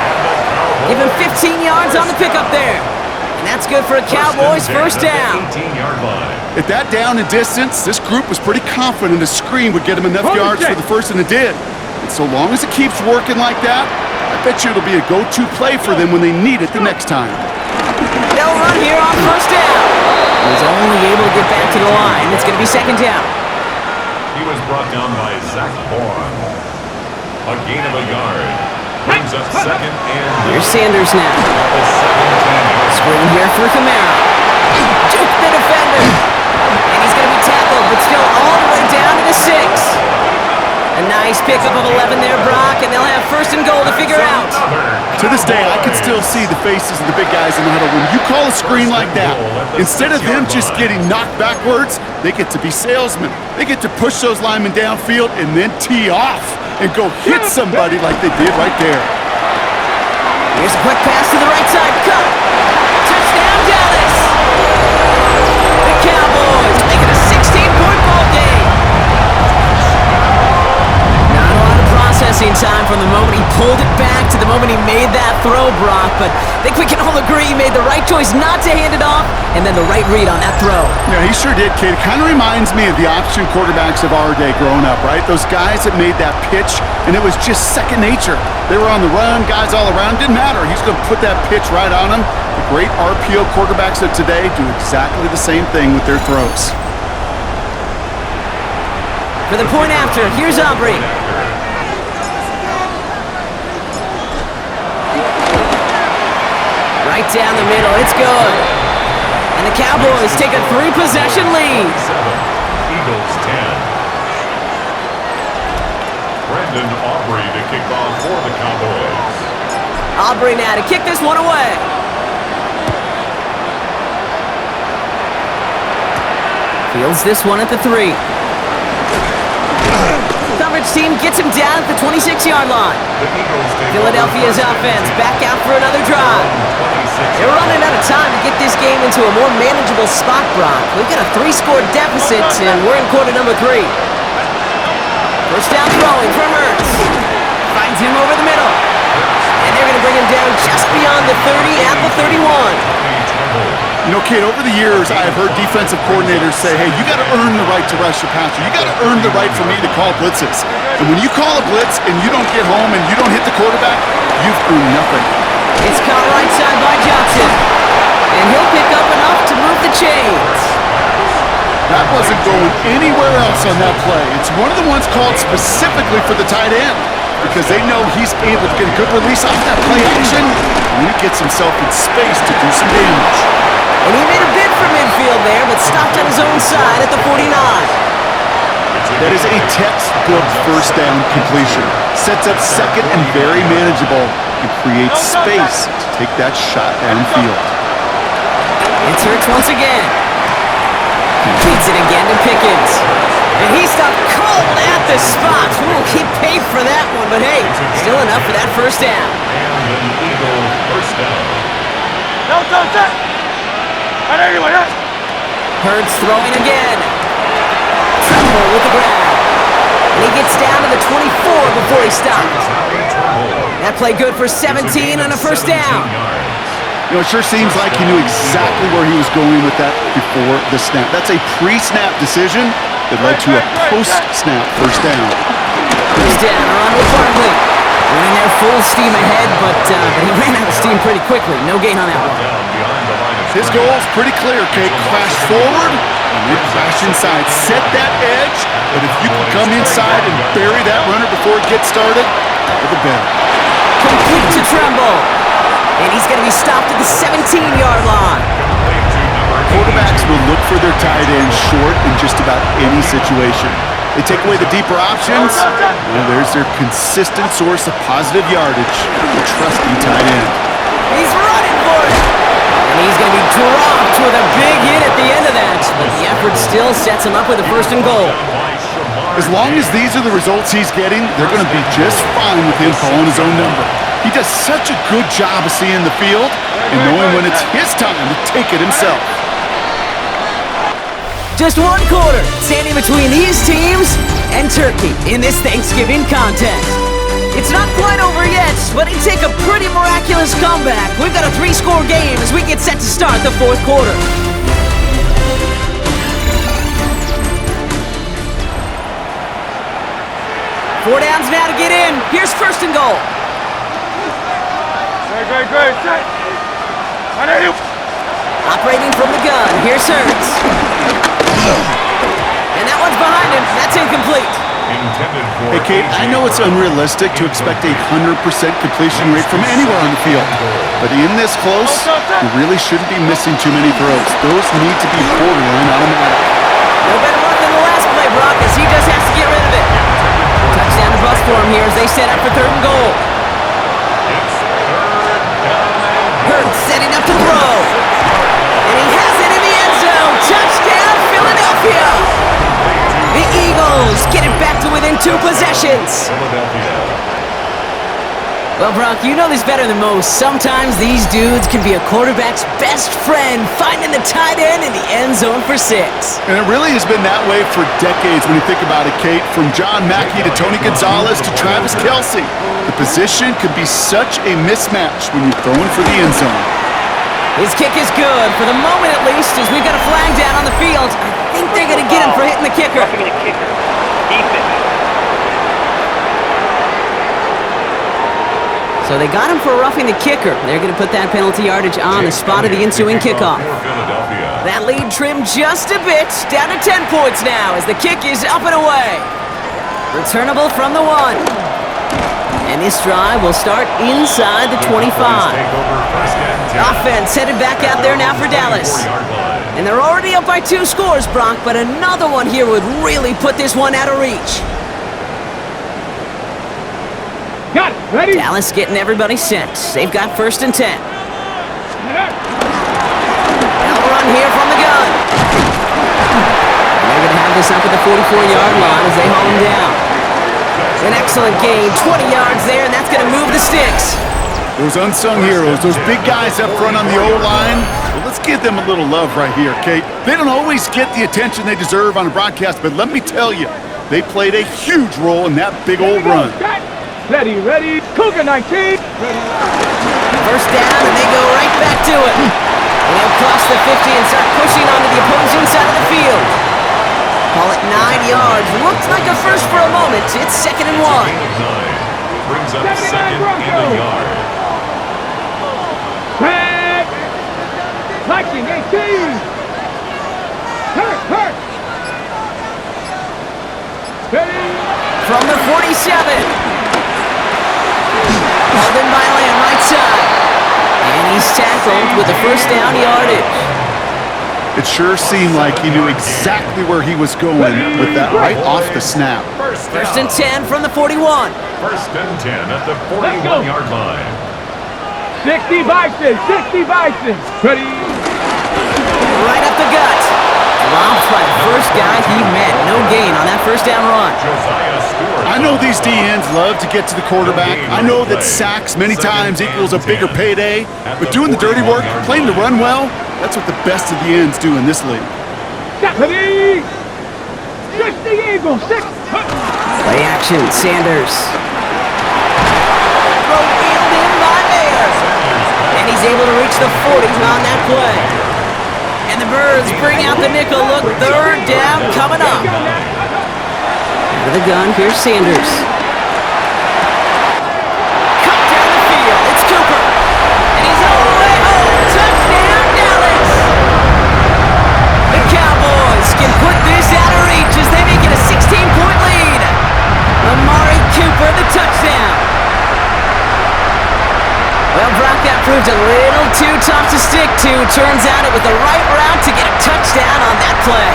Give him 15 yards on the pickup there. And that's good for a Cowboys first down. At that down and distance, this group was pretty confident a screen would get him enough yards for the first, and it did. And so long as it keeps working like that, I bet you it'll be a go-to play for them when they need it the next time. They'll run here on 1st down. He's only able to get back to the line. It's going to be 2nd down. He was brought down by Zach Bourne. A gain of a yard. Brings up 2nd and... Here's Sanders now. Screen here for Camaro. Juke the defender. And he's going to be tackled, but still all the way down to the 6. A nice pickup of 11 there, Brock, and they'll have 1st and goal to figure out. To this day, I can still see the faces of the big guys in the huddle. When you call a screen like that, instead of them just getting knocked backwards, they get to be salesmen. They get to push those linemen downfield and then tee off and go hit somebody like they did right there. Here's a quick pass to the right side. Cut. Touchdown, Dallas. The Cowboys make it a 16-point ball game. Not a lot of processing time from the moment he pulled it back to the moment he made that throw, Brock. But I think we can all agree he made the right choice not to hand it off and then the right read on that throw. Yeah, he sure did, kid. It kind of reminds me of the option quarterbacks of our day growing up, right? Those guys that made that pitch, and it was just second nature. They were on the run, guys all around. Didn't matter. He's going to put that pitch right on them. The great RPO quarterbacks of today do exactly the same thing with their throws. For the point after, here's Aubrey. Right down the middle, it's good. And the Cowboys take a 3-possession lead. 7, Eagles 10. Brendan Aubrey to kick off for the Cowboys. Aubrey now to kick this one away. Fields this one at the 3. Coverage team gets him down at the 26-yard line. Philadelphia's offense back out for another drive. They're running out of time to get this game into a more manageable spot, Brock. We've got a 3-score deficit, and we're in quarter number 3. First down throwing from Ertz. Finds him over the middle. And they're going to bring him down just beyond the 30 at the 31. You know, Kate, over the years, I've heard defensive coordinators say, hey, you got to earn the right to rush your passer. You got to earn the right for me to call blitzes. And when you call a blitz and you don't get home and you don't hit the quarterback, you've earned nothing. It's caught right side by Johnson. And he'll pick up enough to move the chains. That wasn't going anywhere else on that play. It's one of the ones called specifically for the tight end because they know he's able to get a good release off that play action and he gets himself in space to do some damage. And he made a bid for midfield there, but stopped on his own side at the 49. That is a textbook first down completion. Sets up second and very manageable and creates space to take that shot downfield. It's Hurts once again. Feeds it again to Pickens. And he stopped cold at the spot. Ooh, he paid for that one, but hey, still enough for that first down. And an Eagle first down. No, Hurts throwing again. Tremble with the grab. And he gets down to the 24 before he stopped. That play good for 17 on a first down. You know, it sure seems like he knew exactly where he was going with that before the snap. That's a pre-snap decision that led to a post-snap first down. First down, around with Barkley. Running there full steam ahead, but he ran out of steam pretty quickly. No gain on that one. His goal is pretty clear, Kate. Crash forward and then crash inside. Set that edge, but if you can come inside and bury that runner before it gets started, all the better. Complete to Tremble. And he's going to be stopped at the 17-yard line. Quarterbacks will look for their tight end short in just about any situation. They take away the deeper options, and there's their consistent source of positive yardage, the trusty tight end. He's running for it. And he's going to be dropped with a big hit at the end of that. But the effort still sets him up with a first and goal. As long as these are the results he's getting, they're going to be just fine with him calling his own number. He does such a good job of seeing the field and knowing when it's his time to take it himself. Just one quarter, standing between these teams and Turkey in this Thanksgiving contest. It's not quite over yet, but it'd take a pretty miraculous comeback. We've got a 3-score game as we get set to start the fourth quarter. Four downs now to get in. Here's first and goal. Great. I know you. Operating from the gun. Here's Hurts. And that one's behind him. That's incomplete. Hey, Kate, I know it's unrealistic to expect a 100% completion rate from anywhere on the field. But in this close, you really shouldn't be missing too many throws. Those need to be borderline automatic. No better luck than the last play, Brock, as he just has to get rid of it. Touchdown to bus for him here as they set up for third and goal. Hurts setting up to throw. And he has it in the end zone. Touchdown, Philadelphia. The Eagles get it back to within 2 possessions. Well, Brock, you know this better than most. Sometimes these dudes can be a quarterback's best friend, finding the tight end in the end zone for 6. And it really has been that way for decades when you think about it, Kate. From John Mackey to Tony Gonzalez to Travis Kelce. The position could be such a mismatch when you're throwing for the end zone. His kick is good, for the moment at least, as we've got a flag down on the field. I think they're going to get him for hitting the kicker. Roughing the kicker. Defense. So they got him for roughing the kicker. They're going to put that penalty yardage on the spot of the ensuing kickoff. That lead trimmed just a bit, down to 10 points now as the kick is up and away. Returnable from the 1. And this drive will start inside the 25. Offense headed back out there now for Dallas. And they're already up by 2 scores, Brock, but another one here would really put this one out of reach. Got it. Ready? Dallas getting everybody set. They've got first and 10. Now run here from the gun. And they're going to have this up at the 44-yard line as they haul him down. An excellent gain, 20 yards there, and that's going to move the sticks. Those unsung heroes, those big guys up front on the O-line, well, let's give them a little love right here, Kate. They don't always get the attention they deserve on a broadcast, but let me tell you, they played a huge role in that big old run. Ready. Cougar 19. First down, and they go right back to it. And they'll cross the 50 and start pushing onto the opposing side of the field. Call it 9 yards. Looked like a first for a moment. It's 2nd and 1. Gain of 9. Brings up 2nd and a yard. Back. Liking 18. Hurt. Ready. From the 47. Held in by Lamb, right side. And he's tackled with the first down yardage. It sure seemed like he knew exactly where he was going with that right off the snap. First and 10 from the 41. First and 10 at the 41-yard line. 60 Bison. Ready. Right up the gut. Dropped by the first guy he met. No gain on that first down run. I know these DNs love to get to the quarterback. I know that sacks many times equals a bigger payday. But doing the dirty work, playing to run well, that's what the best of the ends do in this league. Ready. 60 Eagles. 6. Play action, Sanders. Throw wheeled in by Mayer. And he's able to reach the 40 on that play. And the Birds bring out the nickel look. 3rd down coming up. Out of the gun, here's Sanders. Cut down the field. It's Cooper. And he's all the way home. Touchdown, Dallas. The Cowboys can put this out of reach as they make it a 16-point lead. Amari Cooper, the touchdown. Well, Brock, that proved a little too tough to stick to. Turns out it was the right route to get a touchdown on that play.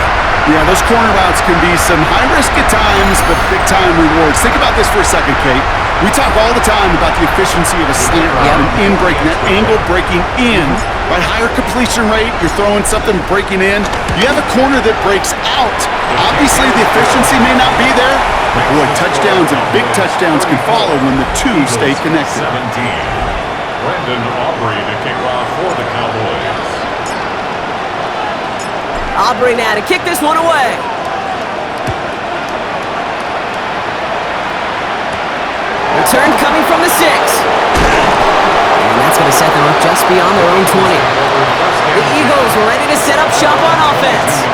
Yeah, those corner routes can be some high risk at times, but big-time rewards. Think about this for a second, Kate. We talk all the time about the efficiency of a slant route and in breaking, that angle breaking in. By higher completion rate, you're throwing something breaking in. You have a corner that breaks out. Obviously, the efficiency may not be there, but boy, touchdowns and big touchdowns can follow when the two stay connected. 17. Brandon Aubrey to kick off for the Cowboys. Aubrey now to kick this one away. Return coming from the 6. And that's going to set them up just beyond their own 20. The Eagles are ready to set up shop on offense.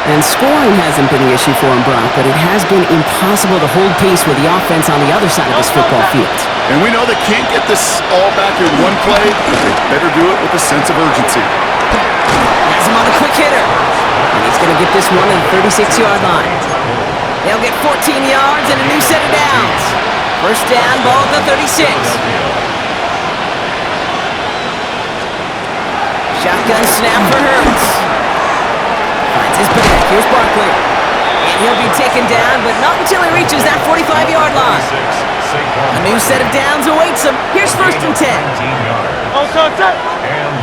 And scoring hasn't been an issue for him, Brock, but it has been impossible to hold pace with the offense on the other side of this football field. And we know they can't get this all back in one play, but they better do it with a sense of urgency. Has him on a quick hitter. And he's going to get this one to the 36-yard line. They'll get 14 yards and a new set of downs. First down, ball at the 36. Shotgun snap for Hurts. Finds his back. Here's Barkley. And he'll be taken down, but not until he reaches that 45-yard line. A new set of downs awaits him. Here's first and 10. And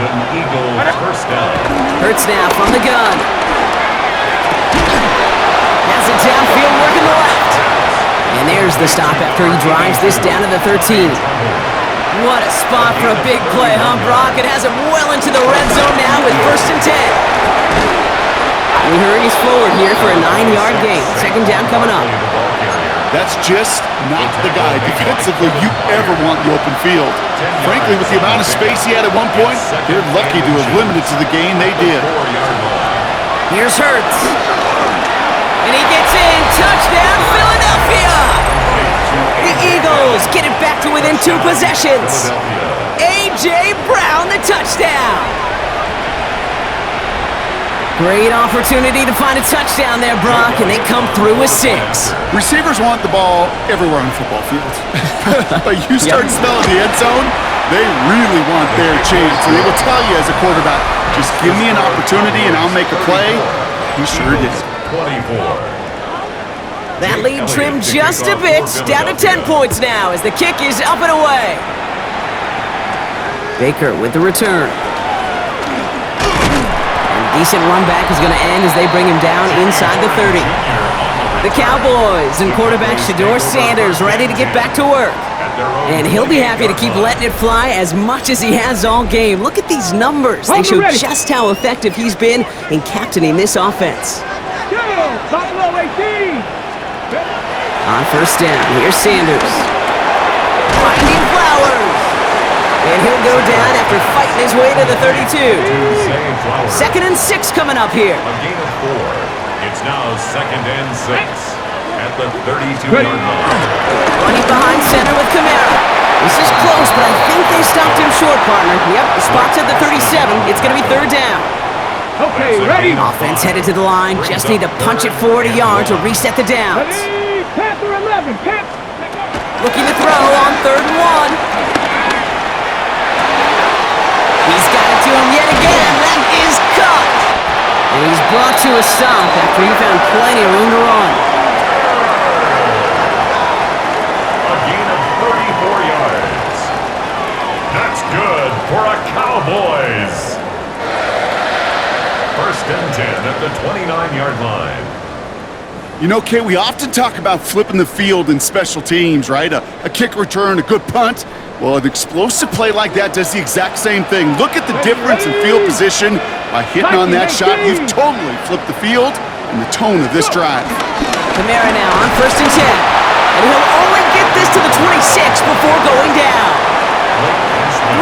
an Eagle first down. Hurts now from the gun. Has it downfield, working the left. And there's the stop after he drives this down to the 13. What a spot for a big play, huh, Brock? It has him well into the red zone now with first and 10. We hurries forward here for a 9-yard gain. Second down coming up. That's just not the guy defensively you ever want in the open field. Frankly, with the amount of space he had at one point, they're lucky to have limited to the gain they did. Here's Hurts. And he gets in. Touchdown, Philadelphia! The Eagles get it back to within 2 possessions. A.J. Brown, the touchdown. Great opportunity to find a touchdown there, Brock, and they come through with 6. Receivers want the ball everywhere on the football field. But you start smelling the end zone, they really want their chance. And they will tell you as a quarterback, just give me an opportunity and I'll make a play. He sure did. 24. That lead trimmed just a bit, down to 10 points now as the kick is up and away. Baker with the return. Decent run back is going to end as they bring him down inside the 30. The Cowboys and quarterback Shedeur Sanders ready to get back to work. And he'll be happy to keep letting it fly as much as he has all game. Look at these numbers. They show just how effective he's been in captaining this offense. On first down, here's Sanders. Finding Flowers. And he'll go down after fighting his way to the 32. 2nd and 6 coming up here. A gain of 4. It's now 2nd and 6 at the 32-yard line. Running behind center with Kamara. This is close, but I think they stopped him short, partner. Yep, the spot's at the 37. It's going to be 3rd down. Okay, ready? Offense headed to the line. Just need to punch it forward a yard to reset the downs. Ready? Panther 11, Panther. Looking to throw on 3rd and 1. He's got it to him yet again. That is cut. And he's brought to a stop after he found plenty of room to run. A gain of 34 yards. That's good for a Cowboys. 1st and 10 at the 29-yard line. You know, Kay, we often talk about flipping the field in special teams, right? A kick return, a good punt. Well, an explosive play like that does the exact same thing. Look at the difference in field position. By hitting on that shot, you've totally flipped the field and the tone of this drive. Kamara now on 1st and 10. And he'll only get this to the 26 before going down.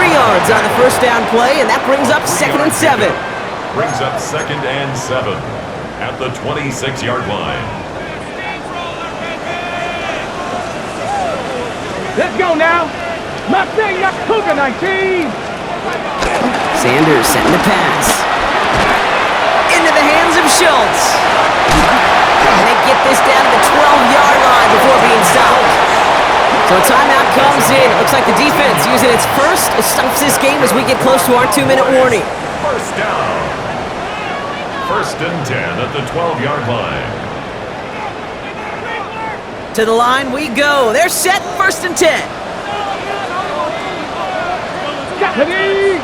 3 yards on the 1st down play, and that brings up 2nd and 7. Brings up 2nd and 7 at the 26-yard line. Let's go now. Mustang, not Cougar 19. Sanders setting the pass. Into the hands of Schultz. And they get this down to the 12-yard line before being stopped. So a timeout comes in. It looks like the defense using its first stops this game as we get close to our 2-minute warning. 1st down. 1st and 10 at the 12-yard line. To the line we go. They're set 1st and 10. Ready?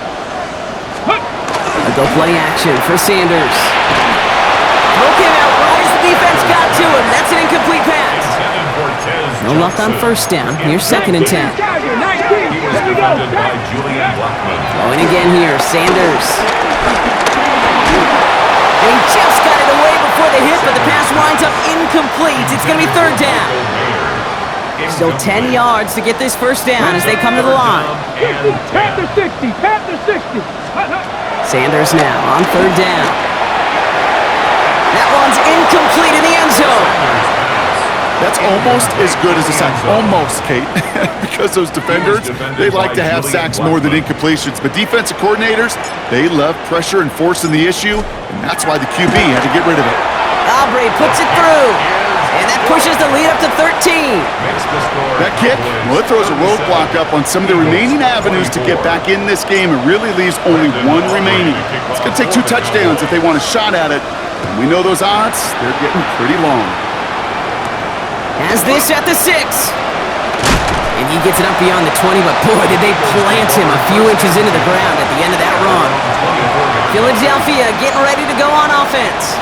A go play action for Sanders. Throw came out right as the defense got to him. That's an incomplete pass. No luck on 1st down. Here's 2nd and 10. He was defended by Julian Blackman. Throwing again here, Sanders. And he just got it away before the hit, but the pass winds up incomplete. It's going to be 3rd down. Still 10 yards to get this 1st down as they come to the line. Panther 60, Panther 60. Sanders now on 3rd down. That one's incomplete in the end zone. That's almost as good as a sack. Almost, Kate. Because those defenders, they like to have sacks more than incompletions. But defensive coordinators, they love pressure and forcing the issue, and that's why the QB had to get rid of it. Aubrey puts it through. And that pushes the lead up to 13. That kick, well, it throws a roadblock up on some of the remaining avenues to get back in this game. It really leaves only one remaining. It's going to take 2 touchdowns if they want a shot at it. And we know those odds, they're getting pretty long. Has this at the 6. And he gets it up beyond the 20, but boy, did they plant him a few inches into the ground at the end of that run. Philadelphia getting ready to go on offense.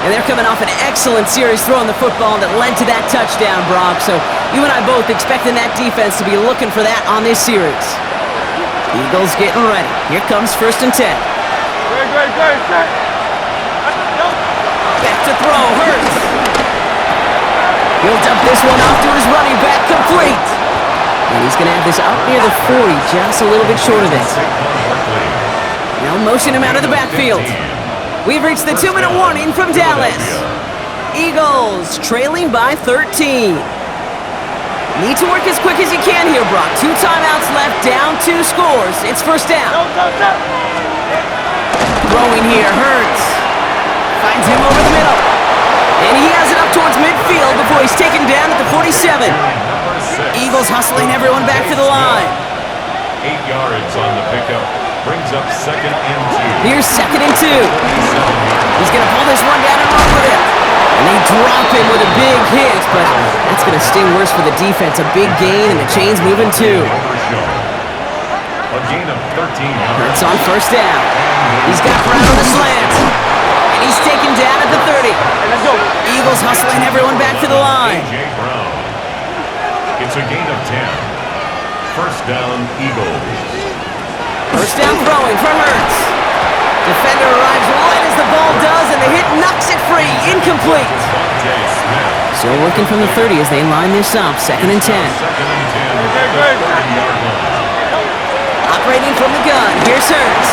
And they're coming off an excellent series throwing the football that led to that touchdown, Brock. So you and I both expecting that defense to be looking for that on this series. Eagles getting ready. Here comes 1st and 10. Back to throw, Hurts. He'll dump this one off to his running back, complete. And he's going to have this out near the 40, just a little bit short of it. Now motion him out of the backfield. We've reached the 2-minute warning from Dallas. Eagles trailing by 13. Need to work as quick as you can here, Brock. 2 timeouts left, down 2 scores. It's 1st down. Throwing here, Hurts. Finds him over the middle. And he has it up towards midfield before he's taken down at the 47. Eagles hustling everyone back to the line. 8 yards on the pickup. Brings up 2nd and 2. Here's 2nd and 2. He's going to pull this one down and run with it. And they drop him with a big hit, but that's going to sting worse for the defense. A big gain, and the chain's moving too. A gain of 13 yards. It's on 1st down. He's got Brown on the slant. And he's taken down at the 30. Eagles hustling everyone back to the line. A.J. Brown. It's a gain of 10. 1st down, Eagles. 1st down throwing for Hurts. Defender arrives right as the ball does, and the hit knocks it free. Incomplete. Still working from the 30 as they line this up. 2nd and 10. Separating from the gun. Here's Hurts.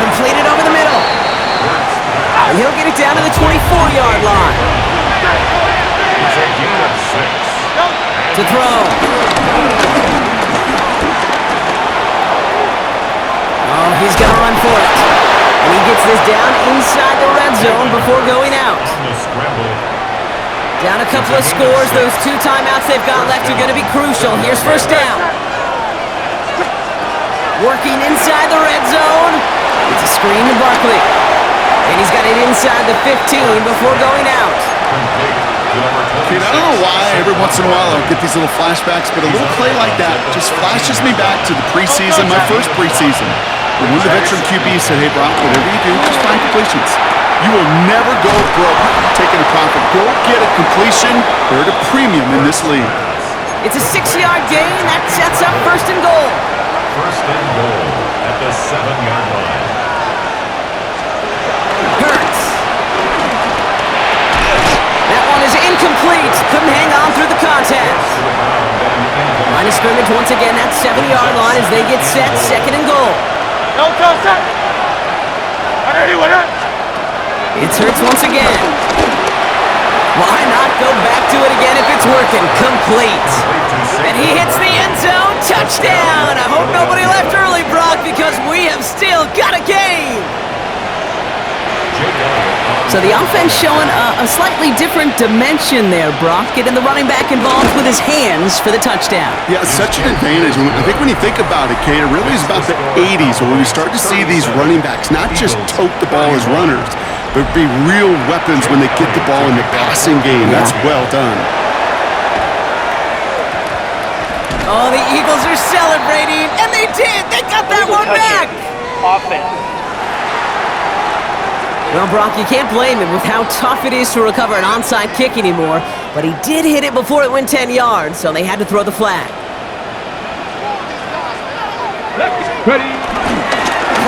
Completed over the middle. And he'll get it down to the 24-yard line. It's a gain of 6. To throw. Oh, he's going to run for it. And he gets this down inside the red zone before going out. On the scramble. Down a couple of scores. Those 2 timeouts they've got left are going to be crucial. Here's first down. Working inside the red zone. It's a screen to Barkley. And he's got it inside the 15 before going out. Okay, I don't know why every once in a while I'll get these little flashbacks, but a little play like that just flashes me back to the preseason, my first preseason. When one of the veteran QBs said, hey, Brock, whatever you do, just find completions. You will never go broke taking a profit. Go get a completion. They're at a premium in this league. It's a 6-yard gain. That sets up first and goal. First and goal at the 7-yard line. Hurts. That one is incomplete. Couldn't hang on through the contact. Line of scrimmage once again. That 7-yard line as they get set. Second and goal. It's Hurts once again. Why not go back to it again if it's working? Complete. And he hits the end zone. Touchdown. I hope nobody left early, Brock, because we have still got a game. So the offense showing a slightly different dimension there, Brock, getting the running back involved with his hands for the touchdown. Yeah, it's such an advantage. I think when you think about it, Kate, it really is about the 80s when we start to see these running backs not just tote the ball as runners, but be real weapons when they get the ball in the passing game. That's well done. Oh, the Eagles are celebrating, and they did. They got that one back. Offense. Well, Brock, you can't blame him with how tough it is to recover an onside kick anymore, but he did hit it before it went 10 yards, so they had to throw the flag. Ready.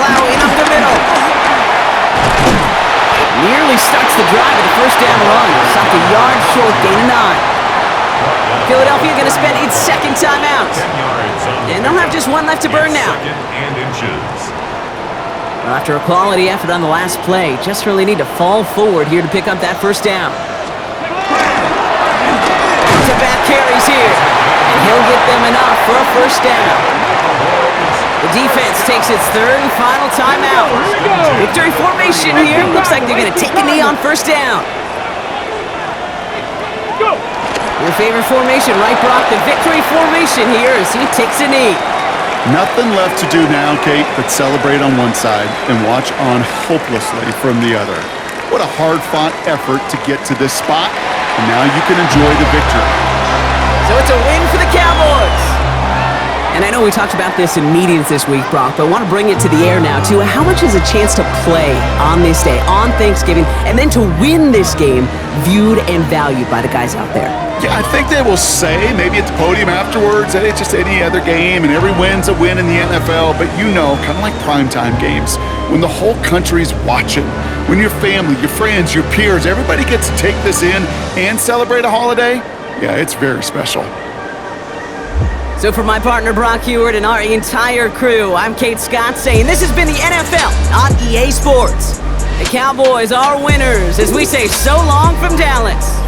Plowing up the middle. Nearly starts the drive with a first down run. Stopped a yard short, gain of 9. Philadelphia going to spend its second timeout. 10 yards on And they'll have just one left to burn now. Second and inches. Well, after a quality effort on the last play, just really need to fall forward here to pick up that first down. Back-to-back carries here, and he'll get them enough for a first down. The defense takes its third and final timeout. Victory formation here. Looks like they're going to take a knee on first down. Your favorite formation, right, Brock? The victory formation here as he takes a knee. Nothing left to do now, Kate, but celebrate on one side and watch on hopelessly from the other. What a hard-fought effort to get to this spot, and now you can enjoy the victory. So it's a win for the Cowboys. And I know we talked about this in meetings this week, Brock, but I want to bring it to the air now, too. How much is a chance to play on this day, on Thanksgiving, and then to win this game viewed and valued by the guys out there? Yeah, I think they will say, maybe at the podium afterwards, hey, it's just any other game, and every win's a win in the NFL. But you know, kind of like primetime games, when the whole country's watching, when your family, your friends, your peers, everybody gets to take this in and celebrate a holiday, yeah, it's very special. So for my partner Brock Heward and our entire crew, I'm Kate Scott saying this has been the NFL on EA Sports. The Cowboys are winners as we say so long from Dallas.